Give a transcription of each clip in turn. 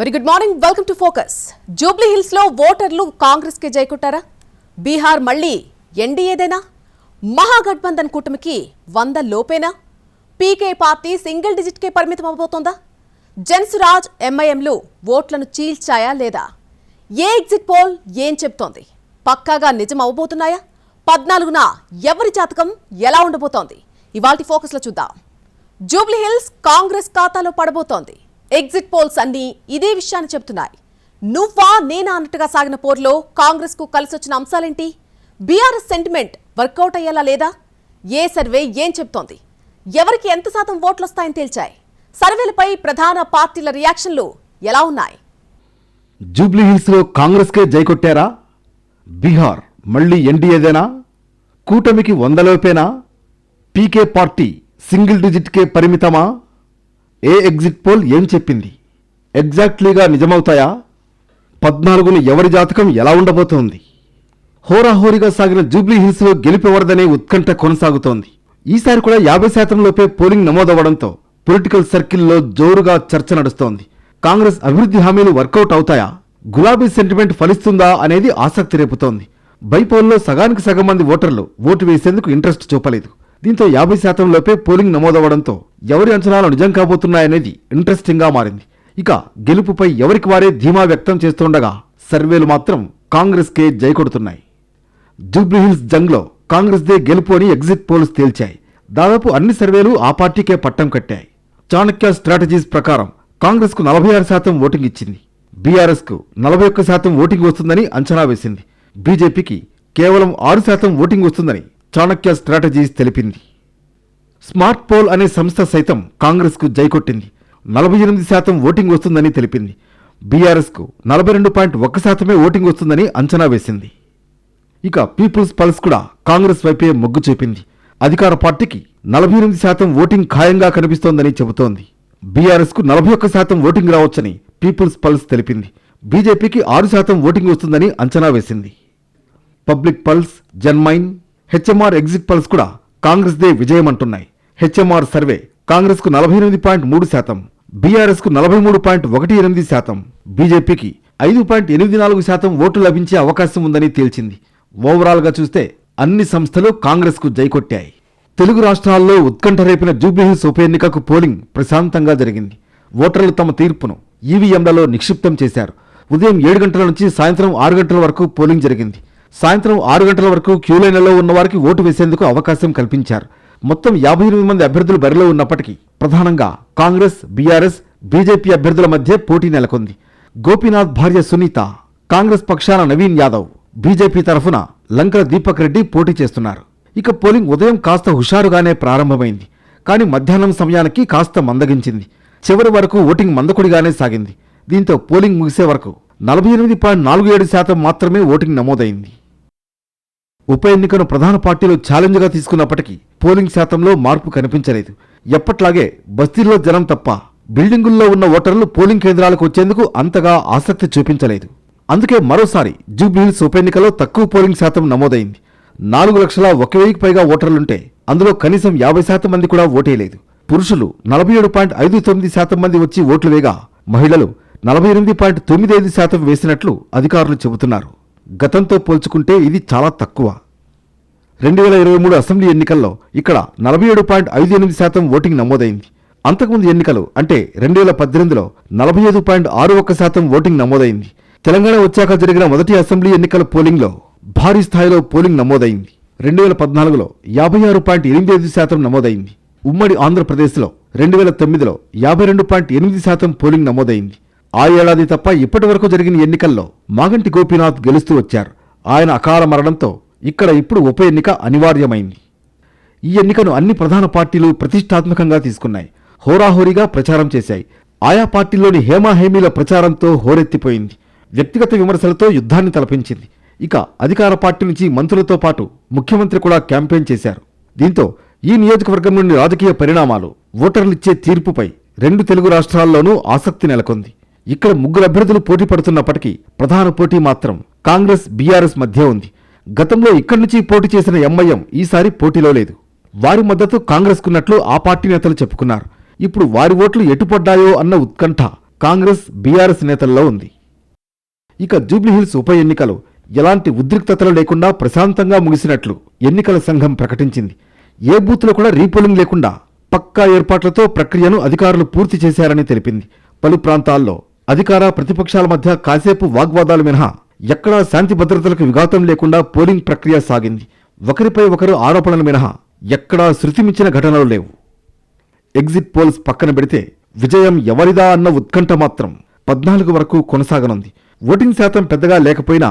Very good morning, welcome to focus. Jubilee hills లో ఓటర్లు కాంగ్రెస్ కి జై కొట్టారా? బీహార్ మళ్ళీ ఎన్డీఏదేనా? మహాగఠబంధన్ కూటమికి 100 లోపేనా? పీకే పార్టీ సింగిల్ డిజిట్ కే పరిమితం అవబోతోందా? జన్సురాజ్ ఎంఐఎంలు ఓట్లను చీల్చాయా లేదా? ఏ ఎగ్జిట్ పోల్ ఏం చెప్తోంది? పక్కాగా నిజం అవబోతున్నాయా? 14న ఎవరి జాతకం ఎలా ఉండబోతోంది? ఇవాల్టి ఫోకస్ లో చూద్దాం. జూబ్లీ హిల్స్ కాంగ్రెస్ ఖాతాలో పడబోతోంది. ఎగ్జిట్ పోల్స్ అన్ని ఇదే విషయాన్ని చెబుతున్నాయి. నువ్వా నేనా అన్నట్టుగా సాగిన పోర్లో కాంగ్రెస్ కు కలిసొచ్చిన అంశాలేంటి? బీఆర్ఎస్ సెంటిమెంట్ వర్కౌట్ అయ్యేలా లేదా? ఏ సర్వే ఏం చెప్తోంది? ఎవరికి ఎంత శాతం ఓట్లు వస్తాయని తేల్చాయి? సర్వేలపై ప్రధాన పార్టీల రియాక్షన్లు ఎలా ఉన్నాయి? జూబ్లీ హిల్స్ లో కాంగ్రెస్ కే జై కొట్టారా? బీహార్ మళ్లీ ఎన్డీఏదేనా? కూటమికి 100 లోపేనా? పీకే పార్టీ సింగిల్ డిజిట్ కే పరిమితమా? ఏ ఎగ్జిట్ పోల్ ఏం చెప్పింది? ఎగ్జాక్ట్లీగా నిజమవుతాయా? 14న ఎవరి జాతకం ఎలా ఉండబోతోంది? హోరాహోరీగా సాగిన జూబ్లీ హిల్స్ లో గెలిపెవరదనే ఉత్కంఠ కొనసాగుతోంది. ఈసారి కూడా 50% లోపే పోలింగ్ నమోదవడంతో పొలిటికల్ సర్కిల్లో జోరుగా చర్చ నడుస్తోంది. కాంగ్రెస్ అభివృద్ధి హామీలు వర్కౌట్ అవుతాయా? గులాబీ సెంటిమెంట్ ఫలిస్తుందా అనేది ఆసక్తి రేపుతోంది. బైపోల్లో సగానికి సగం మంది ఓటర్లు ఓటు వేసేందుకు ఇంట్రెస్ట్ చూపలేదు. దీంతో 50% లోపే పోలింగ్ నమోదవడంతో ఎవరి అంచనాలు నిజం కాబోతున్నాయనేది ఇంట్రెస్టింగ్ గా మారింది. ఇక గెలుపుపై ఎవరికి వారే ధీమా వ్యక్తం చేస్తుండగా సర్వేలు మాత్రం కాంగ్రెస్ కే జై కొడుతున్నాయి. జూబ్లీహిల్స్ జంగ్లో కాంగ్రెస్ దే గెలుపు అని ఎగ్జిట్ పోల్స్ తేల్చాయి. దాదాపు అన్ని సర్వేలు ఆ పార్టీకే పట్టం కట్టాయి. చాణక్య స్ట్రాటజీస్ ప్రకారం కాంగ్రెస్ కు 46% ఓటింగ్ ఇచ్చింది. బీఆర్ఎస్ కు 41% ఓటింగ్ వస్తుందని అంచనా వేసింది. బీజేపీకి కేవలం 6% ఓటింగ్ వస్తుందని చాణక్య స్ట్రాటజీస్ తెలిపింది. స్మార్ట్ పోల్ అనే సంస్థ సైతం కాంగ్రెస్ కు జై కొట్టింది. 48% ఓటింగ్ వస్తుందని తెలిపింది. బీఆర్ఎస్ కు 42.1% ఓటింగ్ వస్తుందని అంచనా వేసింది. ఇక పీపుల్స్ పల్స్ కూడా కాంగ్రెస్ వైపే మొగ్గు చూపింది. అధికార పార్టీకి 48% ఓటింగ్ ఖాయంగా కనిపిస్తోందని చెబుతోంది. బీఆర్ఎస్ కు 41% ఓటింగ్ రావచ్చని పీపుల్స్ పల్స్ తెలిపింది. బీజేపీకి 6% ఓటింగ్ వస్తుందని అంచనా వేసింది. పబ్లిక్ పల్స్, జన్మైన్, హెచ్ఎంఆర్ ఎగ్జిట్ పల్స్ కూడా కాంగ్రెస్ దే విజయమంటున్నాయి. హెచ్ఎంఆర్ సర్వే కాంగ్రెస్ కు 48.3%, బీఆర్ఎస్ కు 43.18%, బీజేపీకి 5.84% ఓట్లు లభించే అవకాశం ఉందని తేల్చింది. ఓవరాల్ గా చూస్తే అన్ని సంస్థలు కాంగ్రెస్ కు జై కొట్టాయి. తెలుగు రాష్ట్రాల్లో ఉత్కంఠ రేపిన జూబ్లీహిల్స్ ఉప ఎన్నికకు పోలింగ్ ప్రశాంతంగా జరిగింది. ఓటర్లు తమ తీర్పును ఈవీఎంలలో నిక్షిప్తం చేశారు. ఉదయం 7 గంటల నుంచి సాయంత్రం 6 గంటల వరకు పోలింగ్ జరిగింది. సాయంత్రం 6 గంటల వరకు క్యూలైన్లలో ఉన్న వారికి ఓటు వేసేందుకు అవకాశం కల్పించారు. మొత్తం 58 మంది అభ్యర్థులు బరిలో ఉన్నప్పటికీ ప్రధానంగా కాంగ్రెస్, బీఆర్ఎస్, బీజేపీ అభ్యర్థుల మధ్య పోటీ నెలకొంది. గోపీనాథ్ భార్య సునీత, కాంగ్రెస్ పక్షాన నవీన్ యాదవ్, బీజేపీ తరఫున లంకల దీపక్ రెడ్డి పోటీ చేస్తున్నారు. ఇక పోలింగ్ ఉదయం కాస్త హుషారుగానే ప్రారంభమైంది. కానీ మధ్యాహ్నం సమయానికి కాస్త మందగించింది. చివరి వరకు ఓటింగ్ మందకొడిగానే సాగింది. దీంతో పోలింగ్ ముగిసే వరకు 48.47% మాత్రమే ఓటింగ్ నమోదైంది. ఉప ఎన్నికను ప్రధాన పార్టీలు ఛాలెంజ్గా తీసుకున్నప్పటికీ పోలింగ్ శాతంలో మార్పు కనిపించలేదు. ఎప్పట్లాగే బస్తీల్లో జనం తప్ప బిల్డింగుల్లో ఉన్న ఓటర్లు పోలింగ్ కేంద్రాలకు వచ్చేందుకు అంతగా ఆసక్తి చూపించలేదు. అందుకే మరోసారి జూబ్లీహిల్స్ ఉప ఎన్నికలో తక్కువ పోలింగ్ శాతం నమోదైంది. 4,01,000కి పైగా ఓటర్లుంటే అందులో కనీసం 50% మంది కూడా ఓటేయలేదు. పురుషులు 47.59% మంది వచ్చి ఓట్లు వేగా మహిళలు 48.95% వేసినట్లు అధికారులు చెబుతున్నారు. గతంతో పోల్చుకుంటే ఇది చాలా తక్కువ. 2023 అసెంబ్లీ ఎన్నికల్లో ఇక్కడ 47.58% ఓటింగ్ నమోదైంది. అంతకుముందు ఎన్నికలు అంటే 2018లో 45.61% ఓటింగ్ నమోదైంది. తెలంగాణ వచ్చాక జరిగిన మొదటి అసెంబ్లీ ఎన్నికల పోలింగ్లో భారీ స్థాయిలో పోలింగ్ నమోదైంది. 2014లో 56.85% నమోదైంది. ఉమ్మడి ఆంధ్రప్రదేశ్లో 2009లో 52.8% పోలింగ్ నమోదైంది. ఆ ఏడాది తప్ప ఇప్పటి వరకు జరిగిన ఎన్నికల్లో మాగంటి గోపీనాథ్ గెలుస్తూ వచ్చారు. ఆయన అకాల మరణంతో ఇక్కడ ఇప్పుడు ఉప ఎన్నిక అనివార్యమైంది. ఈ ఎన్నికను అన్ని ప్రధాన పార్టీలు ప్రతిష్టాత్మకంగా తీసుకున్నాయి. హోరాహోరీగా ప్రచారం చేశాయి. ఆయా పార్టీల్లోని హేమాహేమీల ప్రచారంతో హోరెత్తిపోయింది. వ్యక్తిగత విమర్శలతో యుద్ధాన్ని తలపించింది. ఇక అధికార పార్టీ నుంచి మంత్రులతో పాటు ముఖ్యమంత్రి కూడా క్యాంపెయిన్ చేశారు. దీంతో ఈ నియోజకవర్గం నుండి రాజకీయ పరిణామాలు, ఓటర్లిచ్చే తీర్పుపై 2 తెలుగు రాష్ట్రాల్లోనూ ఆసక్తి నెలకొంది. ఇక్కడ 3 అభ్యర్థులు పోటీ పడుతున్నప్పటికీ ప్రధాన పోటీ మాత్రం కాంగ్రెస్, బీఆర్ఎస్ మధ్య ఉంది. గతంలో ఇక్కడి నుంచి పోటీ చేసిన ఎంఐఎం ఈసారి పోటీలో లేదు. వారి మద్దతు కాంగ్రెస్కున్నట్లు ఆ పార్టీ నేతలు చెప్పుకున్నారు. ఇప్పుడు వారి ఓట్లు ఎటుపడ్డాయో అన్న ఉత్కంఠ కాంగ్రెస్ బీఆర్ఎస్ నేతల్లో ఉంది. ఇక జూబ్లీహిల్స్ ఉప ఎన్నికలు ఎలాంటి ఉద్రిక్తతలు లేకుండా ప్రశాంతంగా ముగిసినట్లు ఎన్నికల సంఘం ప్రకటించింది. ఏ బూత్లో కూడా రీపోలింగ్ లేకుండా పక్కా ఏర్పాట్లతో ప్రక్రియను అధికారులు పూర్తి చేశారని తెలిపింది. పలు ప్రాంతాల్లో అధికార ప్రతిపక్షాల మధ్య కాసేపు వాగ్వాదాలు మినహా ఎక్కడా శాంతి భద్రతలకు విఘాతం లేకుండా పోలింగ్ ప్రక్రియ సాగింది. ఒకరిపై ఒకరు ఆరోపణలు మినహా ఎక్కడా శృతిమించిన ఘటనలు లేవు. ఎగ్జిట్ పోల్స్ పక్కన పెడితే విజయం ఎవరిదా అన్న ఉత్కంఠ మాత్రం 14 వరకు కొనసాగనుంది. ఓటింగ్ శాతం పెద్దగా లేకపోయినా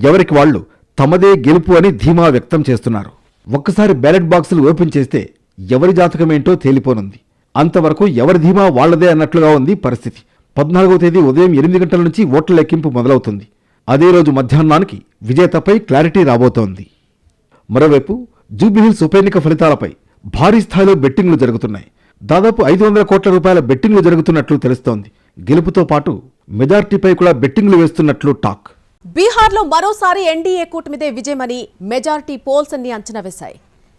ఎవరికి వాళ్లు తమదే గెలుపు అని ధీమా వ్యక్తం చేస్తున్నారు. ఒక్కసారి బ్యాలెట్ బాక్సులు ఓపెన్ చేస్తే ఎవరి జాతకమేంటో తేలిపోనుంది. అంతవరకు ఎవరి ధీమా వాళ్లదే అన్నట్లుగా ఉంది పరిస్థితి. 14వ తేదీ ఉదయం 8 గంటల నుంచి ఓట్ల లెక్కింపు మొదలవుతుంది. అదే రోజు మధ్యాహ్నానికి విజేతపై క్లారిటీ రాబోతోంది. మరోవైపు జూబ్లీహిల్స్ ఉప ఎన్నిక ఫలితాలపై భారీ స్థాయిలో బెట్టింగ్లు జరుగుతున్నాయి. దాదాపు 500 కోట్ల రూపాయల బెట్టింగ్లు జరుగుతున్నట్లు తెలుస్తోంది. గెలుపుతో పాటు మెజార్టీపై కూడా బెట్టింగ్లు వేస్తున్నట్లు టాక్. బీహార్లో మరోసారి ఎన్డీఏ కూటమిదే విజయమని మెజారిటీ పోల్స్ అన్ని అంచనా వేశాయి.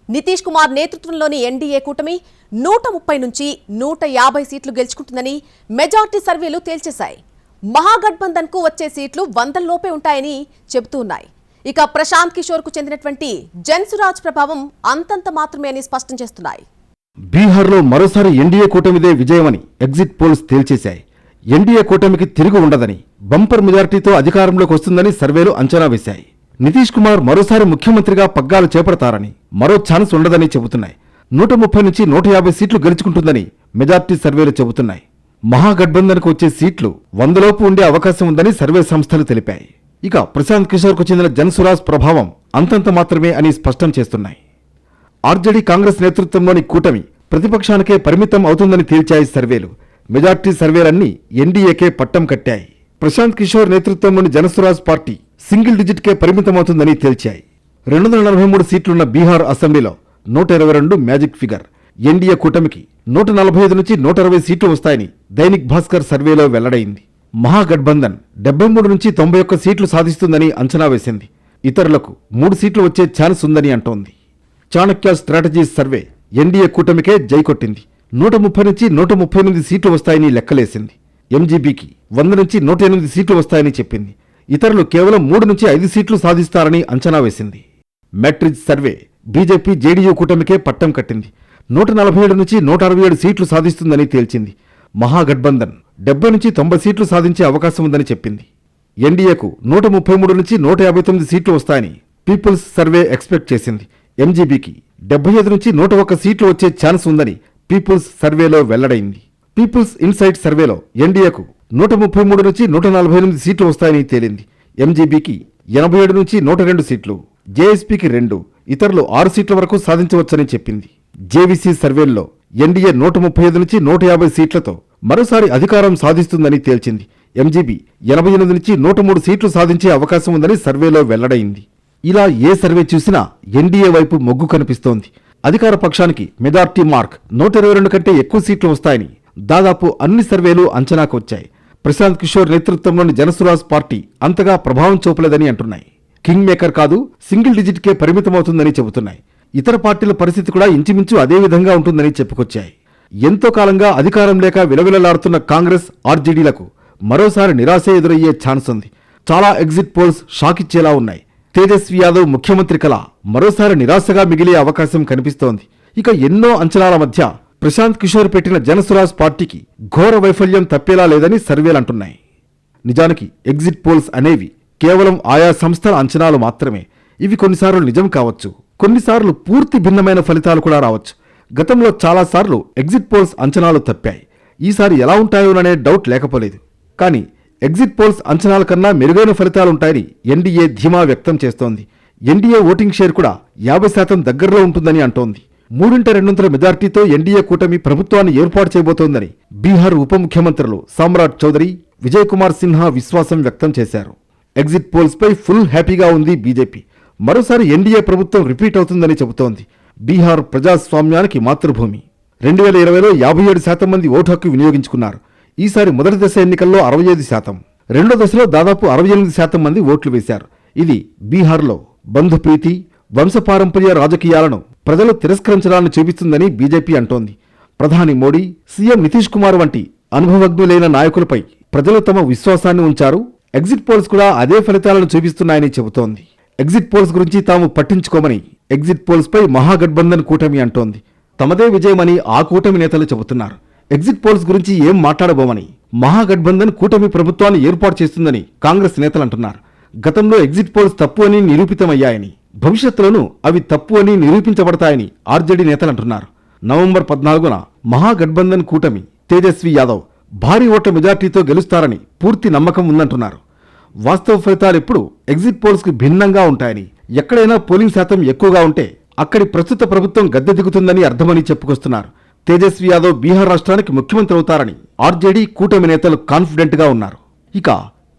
నితీష్ కుమార్ నేతృత్వంలోని ఎన్డీఏ కూటమి 130 నుంచి 150 సీట్లు గెలుచుకుంటుందని మెజార్టీ సర్వేలు తేల్చేశాయి. మహాగఠబంధన్ కు వచ్చే సీట్లు 100 లోపే ఉంటాయని చెబుతూ ఉన్నాయి. ఇక ప్రశాంత్ కిషోర్ కు చెందినటువంటి జన్సురాజ్ ప్రభావం అంతంత మాత్రమే అని స్పష్టం చేస్తున్నాయి. బీహార్లో మరోసారి ఎన్డీఏ కూటమిదే విజయమని ఎగ్జిట్ పోల్స్ తేల్చేశాయి. ఎన్డీఏ కూటమికి తిరుగు ఉండదని, బంపర్ మెజార్టీతో అధికారంలోకి వస్తుందని సర్వేలు అంచనా వేశాయి. నితీష్ కుమార్ మరోసారి ముఖ్యమంత్రిగా పగ్గాలు చేపడతారని, మరో ఛాన్స్ ఉండదని చెబుతున్నాయి. 130 నుంచి 150 సీట్లు గెలుచుకుంటుందని మెజార్టీ సర్వేలు చెబుతున్నాయి. మహాగఠబంధన్కు వచ్చే సీట్లు 100 లోపు ఉండే అవకాశం ఉందని సర్వే సంస్థలు తెలిపాయి. ఇక ప్రశాంత్ కిషోర్ కు చెందిన జన్సురాజ్ ప్రభావం అంతంత మాత్రమే అని స్పష్టం చేస్తున్నాయి. ఆర్జేడీ కాంగ్రెస్ నేతృత్వంలోని కూటమి ప్రతిపక్షానికే పరిమితం అవుతుందని తేల్చాయి సర్వేలు. మెజార్టీ సర్వేలన్నీ ఎన్డీఏకే పట్టం కట్టాయి. ప్రశాంత్ కిషోర్ నేతృత్వంలోని జనసురాజ్ పార్టీ సింగిల్ డిజిట్కే పరిమితమవుతుందని తేల్చాయి. 243 సీట్లున్న బీహార్ అసెంబ్లీలో 122 మ్యాజిక్ ఫిగర్. ఎన్డీఏ కూటమికి 145 నుంచి 160 సీట్లు వస్తాయని దైనిక్ భాస్కర్ సర్వేలో వెల్లడైంది. మహాగఠబంధన్ 73 నుంచి 91 సీట్లు సాధిస్తుందని అంచనా వేసింది. ఇతరులకు 3 సీట్లు వచ్చే ఛాన్స్ ఉందని అంటోంది. చాణక్య స్ట్రాటజీస్ సర్వే ఎన్డీఏ కూటమికే జైకొట్టింది. 130 నుంచి 138 సీట్లు వస్తాయని లెక్కలేసింది. ఎంజీబీకి 100 నుంచి 108 సీట్లు వస్తాయని చెప్పింది. ఇతరులు కేవలం 3 నుంచి 5 సీట్లు సాధిస్తారని అంచనా వేసింది. మ్యాట్రిజ్ సర్వే బీజేపీ జేడీయూ కూటమికే పట్టం కట్టింది. 147 నుంచి 167 సీట్లు సాధిస్తుందని తేల్చింది. మహాగఠబంధన్ 70 నుంచి 90 సీట్లు సాధించే అవకాశం ఉందని చెప్పింది. ఎన్డీఏకు 133 నుంచి 159 సీట్లు వస్తాయని పీపుల్స్ సర్వే ఎక్స్పెక్ట్ చేసింది. ఎంజీబీకి 75 నుంచి 101 సీట్లు వచ్చే ఛాన్స్ ఉందని పీపుల్స్ సర్వేలో వెల్లడైంది. పీపుల్స్ ఇన్సైట్ సర్వేలో ఎన్డీఏకు 133 నుంచి 148 సీట్లు వస్తాయని తేలింది. ఎంజీబీకి 87 నుంచి 102 సీట్లు, జేఎస్పీకి 2, ఇతరులు 6 సీట్ల వరకు సాధించవచ్చని చెప్పింది. జేవీసీ సర్వేల్లో ఎన్డీఏ 135 నుంచి 150 సీట్లతో మరోసారి అధికారం సాధిస్తుందని తేల్చింది. ఎంజీబీ 88 నుంచి 103 సీట్లు సాధించే అవకాశం ఉందని సర్వేలో వెల్లడైంది. ఇలా ఏ సర్వే చూసినా ఎన్డీఏ వైపు మొగ్గు కనిపిస్తోంది. అధికార పక్షానికి మెజార్టీ మార్క్ 122 కంటే ఎక్కువ సీట్లు వస్తాయని దాదాపు అన్ని సర్వేలు అంచనాకు వచ్చాయి. ప్రశాంత్ కిషోర్ నేతృత్వంలోని జనసురాజ్ పార్టీ అంతగా ప్రభావం చూపలేదని అంటున్నాయి. కింగ్ మేకర్ కాదు, సింగిల్ డిజిట్కే పరిమితమవుతుందని చెబుతున్నాయి. ఇతర పార్టీల పరిస్థితి కూడా ఇంచుమించు అదే విధంగా ఉంటుందని చెప్పుకొచ్చాయి. ఎంతో కాలంగా అధికారం లేక విలవిలలాడుతున్న కాంగ్రెస్ ఆర్జేడీలకు మరోసారి నిరాశ ఎదురయ్యే ఛాన్స్ ఉంది. చాలా ఎగ్జిట్ పోల్స్ షాకిచ్చేలా ఉన్నాయి. తేజస్వి యాదవ్ ముఖ్యమంత్రి కల మరోసారి నిరాశగా మిగిలే అవకాశం కనిపిస్తోంది. ఇక ఎన్నో అంచనాల మధ్య ప్రశాంత్ కిషోర్ పెట్టిన జనసురాజ్ పార్టీకి ఘోర వైఫల్యం తప్పేలా లేదని సర్వేలంటున్నాయి. నిజానికి ఎగ్జిట్ పోల్స్ అనేవి కేవలం ఆయా సంస్థల అంచనాలు మాత్రమే. ఇవి కొన్నిసార్లు నిజం కావచ్చు, కొన్నిసార్లు పూర్తి భిన్నమైన ఫలితాలు కూడా రావచ్చు. గతంలో చాలాసార్లు ఎగ్జిట్ పోల్స్ అంచనాలు తప్పాయి. ఈసారి ఎలా ఉంటాయోననే డౌట్ లేకపోలేదు. కానీ ఎగ్జిట్ పోల్స్ అంచనాల కన్నా మెరుగైన ఫలితాలుంటాయని ఎన్డీఏ ధీమా వ్యక్తం చేస్తోంది. ఎన్డీఏ ఓటింగ్ షేర్ కూడా 50% దగ్గరలో ఉంటుందని అంటోంది. 3/2 మెజార్టీతో ఎన్డీఏ కూటమి ప్రభుత్వాన్ని ఏర్పాటు చేయబోతోందని బీహార్ ఉప ముఖ్యమంత్రులు సామ్రాట్ చౌదరి, విజయ్ కుమార్ సిన్హా విశ్వాసం వ్యక్తం చేశారు. ఎగ్జిట్ పోల్స్ పై ఫుల్ హ్యాపీగా ఉంది బీజేపీ. మరోసారి ఎన్డీఏ ప్రభుత్వం రిపీట్ అవుతుందని చెబుతోంది. బీహార్ ప్రజాస్వామ్యానికి మాతృభూమి. 2020లో 57% మంది ఓటు హక్కు వినియోగించుకున్నారు. ఈసారి మొదటి దశ ఎన్నికల్లో 65%, రెండో దశలో దాదాపు 68% మంది ఓట్లు వేశారు. ఇది బీహార్లో బంధుప్రీతి, వంశపారంపర్య రాజకీయాలను ప్రజలు తిరస్కరించడాన్ని చూపిస్తుందని బీజేపీ అంటోంది. ప్రధాని మోడీ, సీఎం నితీష్ కుమార్ వంటి అనుభవజ్ఞులైన నాయకులపై ప్రజలు తమ విశ్వాసాన్ని ఉంచారు. ఎగ్జిట్ పోల్స్ కూడా అదే ఫలితాలను చూపిస్తున్నాయని చెబుతోంది. ఎగ్జిట్ పోల్స్ గురించి తాము పట్టించుకోమని ఎగ్జిట్ పోల్స్ పై మహాగఠబంధన్ కూటమి అంటోంది. తమదే విజయమని ఆ కూటమి నేతలు చెబుతున్నారు. ఎగ్జిట్ పోల్స్ గురించి ఏం మాట్లాడబోమని మహాగఠబంధన్ కూటమి ప్రభుత్వాన్ని ఏర్పాటు చేస్తుందని కాంగ్రెస్ నేతలు అంటున్నారు. గతంలో ఎగ్జిట్ పోల్స్ తప్పు అని నిరూపితమయ్యాయని, భవిష్యత్తులోనూ అవి తప్పు అని నిరూపించబడతాయని ఆర్జేడీ నేతలు అంటున్నారు. నవంబర్ 14న మహాగఠబంధన్ కూటమి తేజస్వి యాదవ్ భారీ ఓట్ల మెజార్టీతో గెలుస్తారని పూర్తి నమ్మకం ఉందంటున్నారు. వాస్తవ ఫలితాలు ఎప్పుడు ఎగ్జిట్ పోల్స్ కు భిన్నంగా ఉంటాయని, ఎక్కడైనా పోలింగ్ శాతం ఎక్కువగా ఉంటే అక్కడి ప్రస్తుత ప్రభుత్వం గద్దె దిగుతుందని అర్థమని చెప్పుకొస్తున్నారు. తేజస్వి యాదవ్ బీహార్ రాష్ట్రానికి ముఖ్యమంత్రి అవుతారని ఆర్జేడీ కూటమి నేతలు కాన్ఫిడెంట్ గా ఉన్నారు. ఇక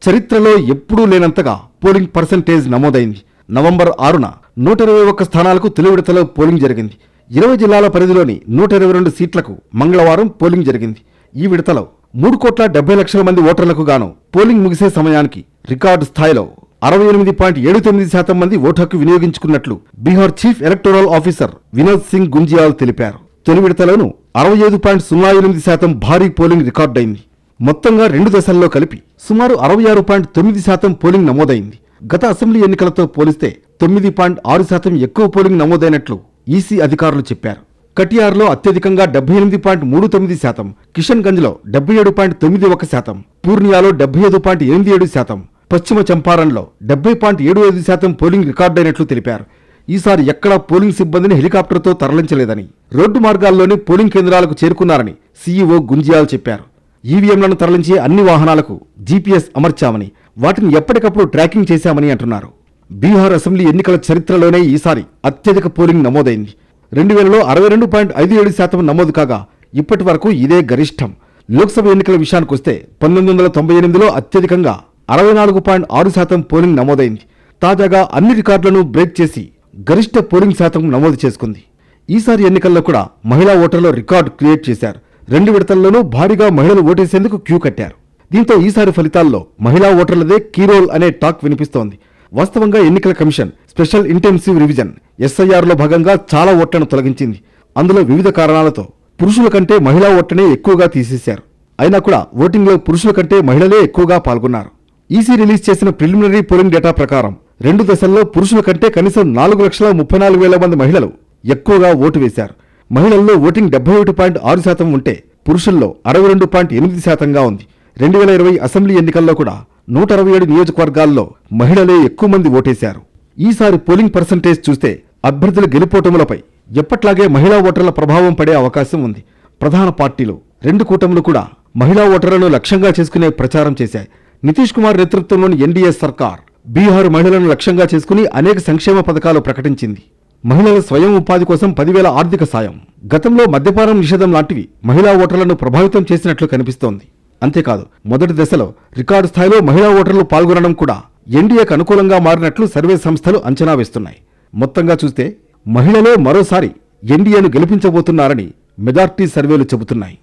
చరిత్రలో ఎప్పుడూ లేనంతగా పోలింగ్ పర్సెంటేజ్ నమోదైంది. నవంబర్ 6న 121 స్థానాలకు తొలి విడతలో పోలింగ్ జరిగింది. 20 జిల్లాల పరిధిలోని 122 సీట్లకు మంగళవారం పోలింగ్ జరిగింది. ఈ విడతలో 3,70,00,000 మంది ఓటర్లకు గాను పోలింగ్ ముగిసే సమయానికి రికార్డు స్థాయిలో 68.79% మంది ఓటు హక్కు వినియోగించుకున్నట్లు Bihar chief electoral officer Vinod Singh Gunjial తెలిపారు. తొలి విడతలోనూ 65.08% భారీ పోలింగ్ రికార్డైంది. మొత్తంగా 2 దశల్లో కలిపి సుమారు 66.9% పోలింగ్ నమోదైంది. గత అసెంబ్లీ ఎన్నికలతో పోలిస్తే 9.6% ఎక్కువ పోలింగ్ నమోదైనట్లు ఈసీ అధికారులు చెప్పారు. కటియార్లో అత్యధికంగా 78.39%, కిషన్ గంజ్లో 77.91%, పూర్నియాలో 75.87%, పశ్చిమ చంపారణ్లో 70.75% పోలింగ్ రికార్డైనట్లు తెలిపారు. ఈసారి ఎక్కడా పోలింగ్ సిబ్బందిని హెలికాప్టర్తో తరలించలేదని, రోడ్డు మార్గాల్లోనే పోలింగ్ కేంద్రాలకు చేరుకున్నారని సీఈఓ గుంజియాల్ చెప్పారు. ఈవీఎంలను తరలించే అన్ని వాహనాలకు జీపీఎస్ అమర్చామని, వాటిని ఎప్పటికప్పుడు ట్రాకింగ్ చేశామని అంటున్నారు. బీహార్ అసెంబ్లీ ఎన్నికల చరిత్రలోనే ఈసారి అత్యధిక పోలింగ్ నమోదైంది. 2000లో 62.57% నమోదు కాగా ఇప్పటి వరకు ఇదే గరిష్టం. లోక్సభ ఎన్నికల విషయానికొస్తే 1998లో అత్యధికంగా 64.6% పోలింగ్ నమోదైంది. తాజాగా అన్ని రికార్డులను బ్రేక్ చేసి గరిష్ట పోలింగ్ శాతం నమోదు చేసుకుంది. ఈసారి ఎన్నికల్లో కూడా మహిళా ఓటర్లు రికార్డు క్రియేట్ చేశారు. 2 విడతల్లోనూ భారీగా మహిళలు ఓటేసేందుకు క్యూ కట్టారు. దీంతో ఈసారి ఫలితాల్లో మహిళా ఓటర్లదే కీరోల్ అనే టాక్ వినిపిస్తోంది. వాస్తవంగా ఎన్నికల కమిషన్ స్పెషల్ ఇంటెన్సివ్ రివిజన్ ఎస్ఐఆర్లో భాగంగా చాలా ఓట్లను తొలగించింది. అందులో వివిధ కారణాలతో పురుషుల కంటే మహిళా ఓట్లనే ఎక్కువగా తీసేశారు. అయినా కూడా ఓటింగ్లో పురుషుల కంటే మహిళలే ఎక్కువగా పాల్గొన్నారు. ఈసీ రిలీజ్ చేసిన ప్రిలిమినరీ పోలింగ్ డేటా ప్రకారం 2 దశల్లో పురుషుల కంటే కనీసం 4,34,000 మంది మహిళలు ఎక్కువగా ఓటు వేశారు. మహిళల్లో ఓటింగ్ 71.6% ఉంటే పురుషుల్లో 62.8%గా ఉంది. 2020 అసెంబ్లీ ఎన్నికల్లో కూడా 167 నియోజకవర్గాల్లో మహిళలే ఎక్కువ మంది ఓటేశారు. ఈసారి పోలింగ్ పర్సెంటేజ్ చూస్తే అభ్యర్థుల గెలుపోటములపై ఎప్పట్లాగే మహిళా ఓటర్ల ప్రభావం పడే అవకాశం ఉంది. ప్రధాన పార్టీలు 2 కూటములు కూడా మహిళా ఓటర్లను లక్ష్యంగా చేసుకునే ప్రచారం చేశాయి. నితీష్ కుమార్ నేతృత్వంలోని ఎన్డీఏ సర్కార్ బీహార్ మహిళలను లక్ష్యంగా చేసుకుని అనేక సంక్షేమ పథకాలు ప్రకటించింది. మహిళల స్వయం ఉపాధి కోసం 10,000 ఆర్థిక సాయం, గతంలో మద్యపానం నిషేధం లాంటివి మహిళా ఓటర్లను ప్రభావితం చేసినట్లు కనిపిస్తోంది. అంతేకాదు, మొదటి దశలో రికార్డు స్థాయిలో మహిళా ఓటర్లు పాల్గొనడం కూడా ఎన్డీఏకు అనుకూలంగా మారినట్లు సర్వే సంస్థలు అంచనా వేస్తున్నాయి. మొత్తంగా చూస్తే మహిళలే మరోసారి ఎన్డీఏను గెలిపించబోతున్నారని మెజార్టీ సర్వేలు చెబుతున్నాయి.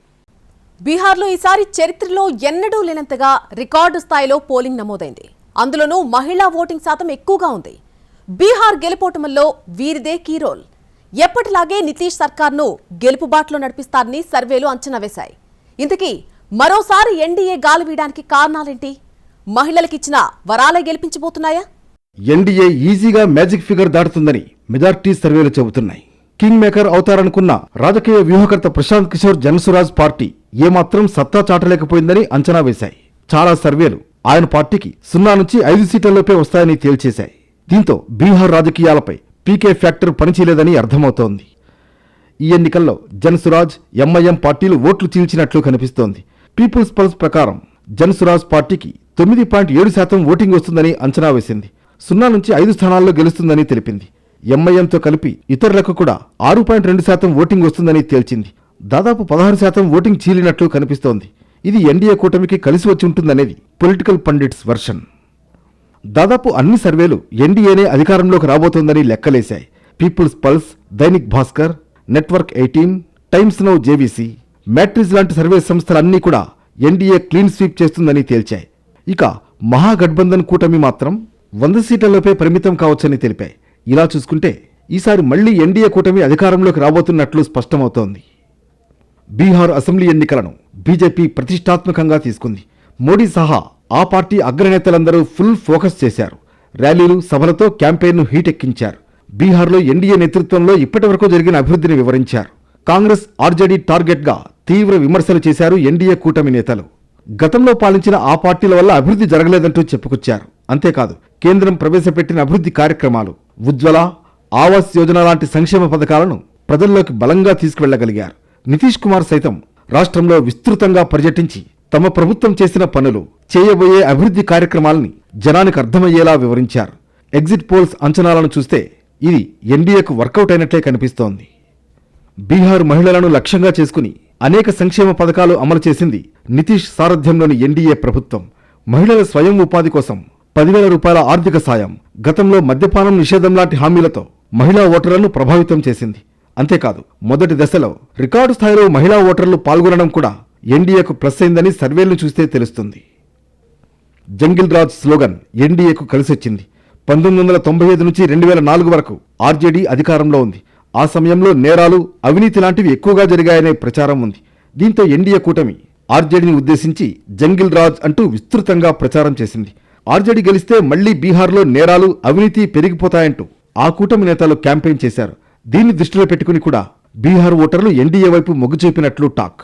బీహార్లో ఈసారి చరిత్రలో ఎన్నడూ లేనంతగా రికార్డు స్థాయిలో పోలింగ్ నమోదైంది. అందులోనూ మహిళా ఓటింగ్ శాతం ఎక్కువగా ఉంది. బీహార్ గెలుపోటముల్లో వీరిదే కీరోల్. ఎప్పటిలాగే నితీష్ సర్కార్ను గెలుపుబాటులో నడిపిస్తారని సర్వేలు అంచనా వేశాయి. ఇంతకీ మరోసారి ఎన్డీఏ గాలి వీయడానికి కారణాలేంటి? మహిళలకిచ్చిన వరాలే గెలిపించబోతున్నాయా? ఎన్డీఏ ఈజీగా మ్యాజిక్ ఫిగర్ దాటుతుందని మెజార్టీ సర్వేలు చెబుతున్నాయి. కింగ్ మేకర్ అవుతారనుకున్న రాజకీయ వ్యూహకర్త ప్రశాంత్ కిషోర్ జనసురాజ్ పార్టీ ఏమాత్రం సత్తా చాటలేకపోయిందని అంచనా వేశాయి. చాలా సర్వేలు ఆయన పార్టీకి 0 నుంచి 5 సీట్లలోపే వస్తాయని తేల్చేశాయి. దీంతో బీహార్ రాజకీయాలపై పీకే ఫ్యాక్టర్ పనిచేయలేదని అర్థమవుతోంది. ఈ ఎన్నికల్లో జనసురాజ్, ఎంఐఎం పార్టీలు ఓట్లు చీల్చినట్లు కనిపిస్తోంది. పీపుల్స్ పల్స్ ప్రకారం జనసురాజ్ పార్టీకి 9.7% ఓటింగ్ వస్తుందని అంచనా వేసింది. 0 నుంచి 5 స్థానాల్లో గెలుస్తుందని తెలిపింది. ఎంఐఎంతో కలిపి ఇతరులకు కూడా 6.2% ఓటింగ్ వస్తుందని తేల్చింది. దాదాపు 16% ఓటింగ్ చీలినట్లు కనిపిస్తోంది. ఇది ఎన్డీఏ కూటమికి కలిసి వచ్చి ఉంటుందనేది పొలిటికల్ పండిట్స్ వర్షన్. దాదాపు అన్ని సర్వేలు ఎన్డీఏనే అధికారంలోకి రాబోతోందని లెక్కలేశాయి. People's pulse, Dainik Bhaskar, network 18, Times Now J V C, Matrize లాంటి సర్వే సంస్థలన్నీ కూడా ఎన్డీఏ క్లీన్ స్వీప్ చేస్తుందని తేల్చాయి. ఇక మహాగఠబంధన్ కూటమి మాత్రం 100 సీట్లలోపే పరిమితం కావచ్చని తెలిపాయి. ఇలా చూసుకుంటే ఈసారి మళ్లీ ఎన్డీఏ కూటమి అధికారంలోకి రాబోతున్నట్లు స్పష్టమవుతోంది. బీహార్ అసెంబ్లీ ఎన్నికలను బీజేపీ ప్రతిష్టాత్మకంగా తీసుకుంది. మోడీ సహా ఆ పార్టీ అగ్రనేతలందరూ ఫుల్ ఫోకస్ చేశారు. ర్యాలీలు, సభలతో క్యాంపెయిన్ను హీటెక్కించారు. బీహార్లో ఎన్డీఏ నేతృత్వంలో ఇప్పటివరకు జరిగిన అభివృద్ధిని వివరించారు. కాంగ్రెస్, ఆర్జేడీ టార్గెట్గా తీవ్ర విమర్శలు చేశారు ఎన్డీఏ కూటమి నేతలు. గతంలో పాలించిన ఆ పార్టీల వల్ల అభివృద్ధి జరగలేదంటూ చెప్పుకొచ్చారు. అంతేకాదు, కేంద్రం ప్రవేశపెట్టిన అభివృద్ధి కార్యక్రమాలు, ఉజ్వల, ఆవాస్ యోజన లాంటి సంక్షేమ పథకాలను ప్రజల్లోకి బలంగా తీసుకువెళ్లగలిగారు. నితీష్ కుమార్ సైతం రాష్ట్రంలో విస్తృతంగా పర్యటించి తమ ప్రభుత్వం చేసిన పనులు, చేయబోయే అభివృద్ధి కార్యక్రమాలని జనానికి అర్థమయ్యేలా వివరించారు. ఎగ్జిట్ పోల్స్ అంచనాలను చూస్తే ఇది ఎన్డీఏకు వర్కౌట్ అయినట్లే కనిపిస్తోంది. బీహార్ మహిళలను లక్ష్యంగా చేసుకుని అనేక సంక్షేమ పథకాలు అమలు చేసింది నితీష్ సారథ్యంలోని ఎన్డీఏ ప్రభుత్వం. మహిళల స్వయం ఉపాధి కోసం 10,000 రూపాయల ఆర్థిక సాయం, గతంలో మద్యపానం నిషేధం లాంటి హామీలతో మహిళా ఓటర్లను ప్రభావితం చేసింది. అంతేకాదు, మొదటి దశలో రికార్డు స్థాయిలో మహిళా ఓటర్లు పాల్గొనడం కూడా ఎన్డీఏకు ప్లస్ అయిందని సర్వేలను చూస్తే తెలుస్తుంది. జంగిల్ రాజ్ స్లోగన్ ఎన్డీఏకు కలిసొచ్చింది. 1995 నుంచి 2004 వరకు ఆర్జేడీ అధికారంలో ఉంది. ఆ సమయంలో నేరాలు, అవినీతి లాంటివి ఎక్కువగా జరిగాయనే ప్రచారం ఉంది. దీంతో ఎన్డీఏ కూటమి ఆర్జేడీని ఉద్దేశించి జంగిల్ రాజ్ అంటూ విస్తృతంగా ప్రచారం చేసింది. ఆర్జేడీ గెలిస్తే మళ్లీ బీహార్లో నేరాలు, అవినీతి పెరిగిపోతాయంటూ ఆ కూటమి నేతలు క్యాంపెయిన్ చేశారు. దీన్ని దృష్టిలో పెట్టుకుని కూడా బీహార్ ఓటర్లు ఎన్డీఏ వైపు మొగ్గు చూపినట్లు టాక్.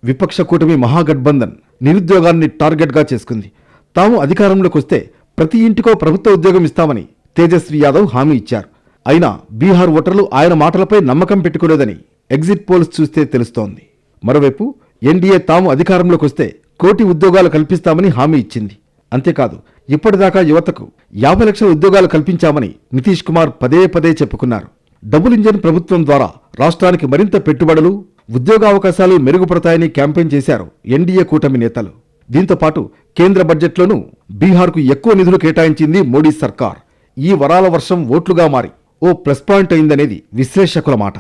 విపక్ష కూటమి మహాగఠబంధన్ నిరుద్యోగాన్ని టార్గెట్గా చేసుకుంది. తాము అధికారంలోకి వస్తే ప్రతి ఇంటికో ప్రభుత్వ ఉద్యోగం ఇస్తామని తేజస్వి యాదవ్ హామీ ఇచ్చారు. అయినా బీహార్ ఓటర్లు ఆయన మాటలపై నమ్మకం పెట్టుకోలేదని ఎగ్జిట్ పోల్స్ చూస్తే తెలుస్తోంది. మరోవైపు ఎన్డీఏ తాము అధికారంలోకి వస్తే 1 కోటి ఉద్యోగాలు కల్పిస్తామని హామీ ఇచ్చింది. అంతేకాదు, ఇప్పటిదాకా యువతకు 50 లక్షల ఉద్యోగాలు కల్పించామని నితీష్ కుమార్ పదే పదే చెప్పుకున్నారు. డబుల్ ఇంజన్ ప్రభుత్వం ద్వారా రాష్ట్రానికి మరింత పెట్టుబడులు, ఉద్యోగావకాశాలు మెరుగుపడతాయని క్యాంపెయిన్ చేశారు ఎన్డీఏ కూటమి నేతలు. దీంతో పాటు కేంద్ర బడ్జెట్లోనూ బీహార్కు ఎక్కువ నిధులు కేటాయించింది మోడీ సర్కార్. ఈ వరాల వర్షం ఓట్లుగా మారి ఓ ప్లస్ పాయింట్ అయిందనేది విశ్లేషకుల మాట.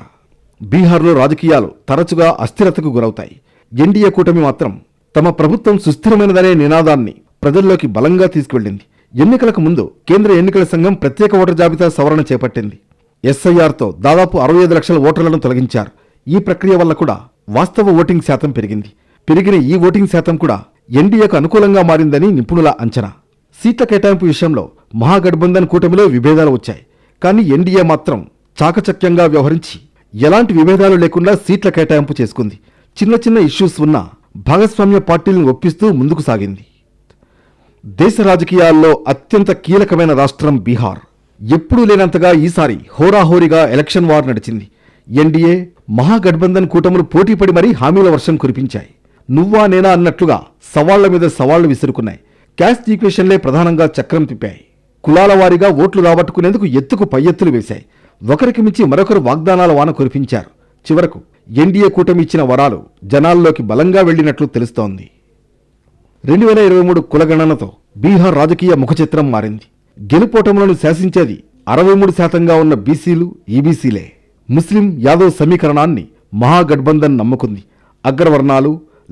బీహార్లో రాజకీయాలు తరచుగా అస్థిరతకు గురవుతాయి. ఎన్డీఏ కూటమి మాత్రం తమ ప్రభుత్వం సుస్థిరమైనదనే నినాదాన్ని ప్రజల్లోకి బలంగా తీసుకువెళ్లింది. ఎన్నికలకు ముందు కేంద్ర ఎన్నికల సంఘం ప్రత్యేక ఓటర్ జాబితా సవరణ చేపట్టింది. ఎస్ఐఆర్తో దాదాపు 65 లక్షల ఓటర్లను తొలగించారు. ఈ ప్రక్రియ వల్ల కూడా వాస్తవ ఓటింగ్ శాతం పెరిగింది. పెరిగిన ఈ ఓటింగ్ శాతం కూడా ఎన్డీఏకు అనుకూలంగా మారిందని నిపుణుల అంచనా. సీట్ల కేటాయింపు విషయంలో మహాగఠబంధన్ కూటమిలో విభేదాలు వచ్చాయి. కానీ ఎన్డీఏ మాత్రం చాకచక్యంగా వ్యవహరించి ఎలాంటి విభేదాలు లేకుండా సీట్ల కేటాయింపు చేసుకుంది. చిన్న చిన్న ఇష్యూస్ ఉన్నా భాగస్వామ్య పార్టీలను ఒప్పిస్తూ ముందుకు సాగింది. దేశ రాజకీయాల్లో అత్యంత కీలకమైన రాష్ట్రం బీహార్. ఎప్పుడూ లేనంతగా ఈసారి హోరాహోరీగా ఎలక్షన్ వార్ నడిచింది. ఎన్డీఏ, మహాగఠబంధన్ కూటములు పోటీపడి మరీ హామీల వర్షం కురిపించాయి. నువ్వా నేనా అన్నట్లుగా సవాళ్ల మీద సవాళ్లు విసురుకున్నాయి. క్యాస్ట్ ఈక్వేషన్లే ప్రధానంగా చక్రం తిప్పాయి. కులాల వారీగా ఓట్లు రాబట్టుకునేందుకు ఎత్తుకు పై ఎత్తులు వేశాయి. ఒకరికి మించి మరొకరు వాగ్దానాల వాన కురిపించారు. చివరకు ఎన్డీఏ కూటమి ఇచ్చిన వరాలు జనాల్లోకి బలంగా వెళ్లినట్లు తెలుస్తోంది. 2023 కులగణనతో బీహార్ రాజకీయ ముఖచిత్రం మారింది. గెలుపోటములను శాసించేది 63% ఉన్న బీసీలు, ఈబీసీలే. ముస్లిం, యాదవ్ సమీకరణాన్ని మహాగఠబంధన్ నమ్ముకుంది. అగ్రవర్ణాలు,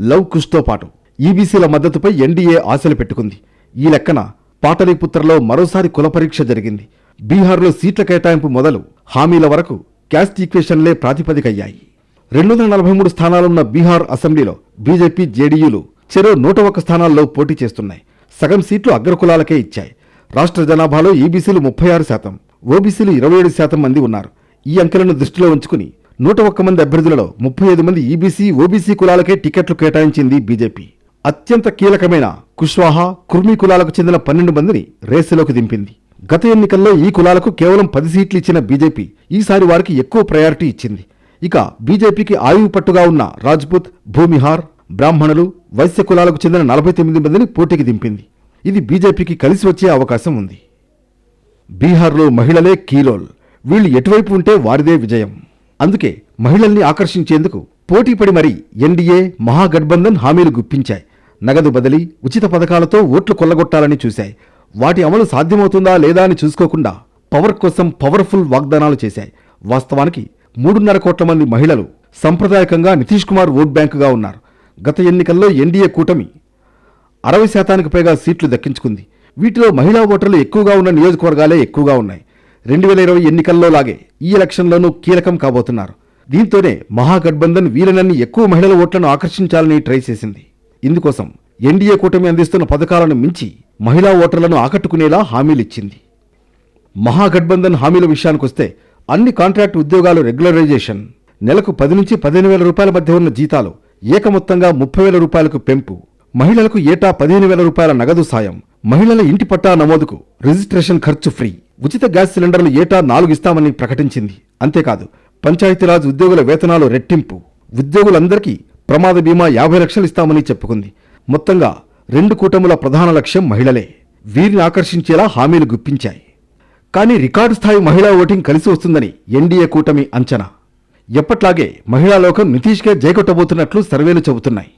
లవ్ కుష్తో పాటు ఈబీసీల మద్దతుపై ఎన్డీఏ ఆశలు పెట్టుకుంది. ఈ లెక్కన పాటలీపుత్రలో మరోసారి కుల పరీక్ష జరిగింది. బీహార్లో సీట్ల కేటాయింపు మొదలు హామీల వరకు క్యాస్ట్ ఈక్వేషన్లే ప్రాతిపదికయ్యాయి. 243 స్థానాలున్న బీహార్ అసెంబ్లీలో బీజేపీ, జేడీయూలు చెరో 101 స్థానాల్లో పోటీ చేస్తున్నాయి. సగం సీట్లు అగ్రకులాలకే ఇచ్చాయి. రాష్ట్ర జనాభాలో ఈబీసీలు 36%, ఓబీసీలు 27% మంది ఉన్నారు. ఈ అంకెలను దృష్టిలో ఉంచుకుని 101 మంది అభ్యర్థులలో 35 మంది ఈబీసీ, ఓబీసీ కులాలకే టికెట్లు కేటాయించింది బీజేపీ. అత్యంత కీలకమైన కుష్వాహా, కుర్మీ కులాలకు చెందిన 12 మందిని రేసులోకి దింపింది. గత ఎన్నికల్లో ఈ కులాలకు కేవలం 10 సీట్లు ఇచ్చిన బీజేపీ ఈసారి వారికి ఎక్కువ ప్రయారిటీ ఇచ్చింది. ఇక బీజేపీకి ఆయువు పట్టుగా ఉన్న రాజ్పుత్, భూమిహార్, బ్రాహ్మణులు, వైశ్య కులాలకు చెందిన 49 మందిని పోటీకి దింపింది. ఇది బీజేపీకి కలిసి వచ్చే అవకాశం ఉంది. బీహార్లో మహిళలే కీలోల్. వీళ్లు ఎటువైపు ఉంటే వారిదే విజయం. అందుకే మహిళల్ని ఆకర్షించేందుకు పోటీపడి మరీ ఎన్డీఏ, మహాగఠబంధన్ హామీలు గుప్పించాయి. నగదు బదిలీ, ఉచిత పథకాలతో ఓట్లు కొల్లగొట్టాలని చూశాయి. వాటి అమలు సాధ్యమవుతుందా లేదా అని చూసుకోకుండా పవర్ కోసం పవర్ఫుల్ వాగ్దానాలు చేశాయి. వాస్తవానికి 3.5 కోట్ల మంది మహిళలు సంప్రదాయకంగా నితీష్ కుమార్ ఓట్ బ్యాంకుగా ఉన్నారు. గత ఎన్నికల్లో ఎన్డీఏ కూటమి 60% పైగా సీట్లు దక్కించుకుంది. వీటిలో మహిళా ఓటర్లు ఎక్కువగా ఉన్న నియోజకవర్గాలే ఎక్కువగా ఉన్నాయి. 2020 ఎన్నికల్లో లాగే ఈ ఎలక్షన్లోనూ కీలకం కాబోతున్నారు. దీంతోనే మహాగఠబంధన్ వీలనన్ని ఎక్కువ మహిళల ఓట్లను ఆకర్షించాలని ట్రై చేసింది. ఇందుకోసం ఎన్డీఏ కూటమి అందిస్తున్న పథకాలను మించి మహిళా ఓటర్లను ఆకట్టుకునేలా హామీలిచ్చింది. మహాగఠబంధన్ హామీల విషయానికొస్తే అన్ని కాంట్రాక్ట్ ఉద్యోగాలు రెగ్యులరైజేషన్, నెలకు 10 నుంచి 15,000 రూపాయల మధ్య ఉన్న జీతాలు ఏకమొత్తంగా 30,000 రూపాయలకు పెంపు, మహిళలకు ఏటా 15,000 రూపాయల నగదు సాయం, మహిళల ఇంటి పట్టా నమోదుకు రిజిస్ట్రేషన్ ఖర్చు ఫ్రీ, ఉచిత గ్యాస్ సిలిండర్లు ఏటా 4 ఇస్తామని ప్రకటించింది. అంతేకాదు పంచాయతీరాజ్ ఉద్యోగుల వేతనాలు రెట్టింపు, ఉద్యోగులందరికీ ప్రమాద బీమా 50 లక్షలు ఇస్తామని చెప్పుకుంది. మొత్తంగా 2 కూటముల ప్రధాన లక్ష్యం మహిళలే. వీరిని ఆకర్షించేలా హామీలు గుప్పించాయి. కానీ రికార్డు స్థాయి మహిళా ఓటింగ్ కలిసి వస్తుందని ఎన్డీఏ కూటమి అంచనా. ఎప్పట్లాగే మహిళా లోకం నితీష్కే జైకొట్టబోతున్నట్లు సర్వేలు చెబుతున్నాయి.